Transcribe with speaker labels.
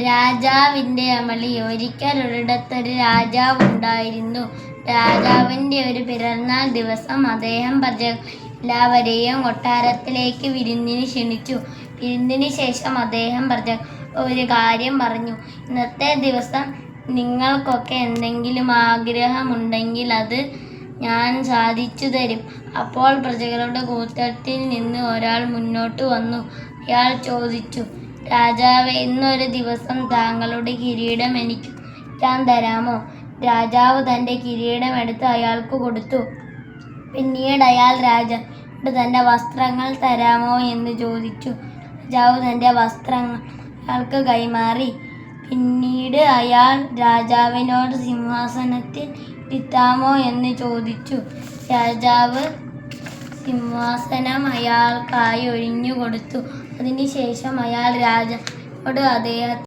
Speaker 1: രാജാവിൻ്റെ അമളി. ഒരിക്കൽ ഒരിടത്തൊരു രാജാവുണ്ടായിരുന്നു. രാജാവിൻ്റെ ഒരു പിറന്നാൾ ദിവസം അദ്ദേഹം എല്ലാവരെയും കൊട്ടാരത്തിലേക്ക് വിരുന്നിന് ക്ഷണിച്ചു. വിരുന്നിന് ശേഷം അദ്ദേഹം ഒരു കാര്യം പറഞ്ഞു. ഇന്നത്തെ ദിവസം നിങ്ങൾക്കൊക്കെ എന്തെങ്കിലും ആഗ്രഹമുണ്ടെങ്കിൽ അത് ഞാൻ സാധിച്ചു തരും. അപ്പോൾ പ്രജകളുടെ കൂട്ടത്തിൽ നിന്ന് ഒരാൾ മുന്നോട്ട് വന്നു. അയാൾ ചോദിച്ചു, രാജാവേ, ഇന്നൊരു ദിവസം താങ്കളുടെ കിരീടം എനിക്ക് മാറ്റാൻ തരാമോ? രാജാവ് തൻ്റെ കിരീടം എടുത്ത് അയാൾക്ക് കൊടുത്തു. പിന്നീട് അയാൾ രാജാവിനോട് തൻ്റെ വസ്ത്രങ്ങൾ തരാമോ എന്ന് ചോദിച്ചു. രാജാവ് തൻ്റെ വസ്ത്രങ്ങൾ അയാൾക്ക് കൈമാറി. പിന്നീട് അയാൾ രാജാവിനോട് സിംഹാസനത്തിൽ ഇരുത്താമോ എന്ന് ചോദിച്ചു. രാജാവ് സിംഹാസനം അയാൾക്കായി ഒഴിഞ്ഞു കൊടുത്തു. അതിനുശേഷം അയാൾ രാജാവിനോട്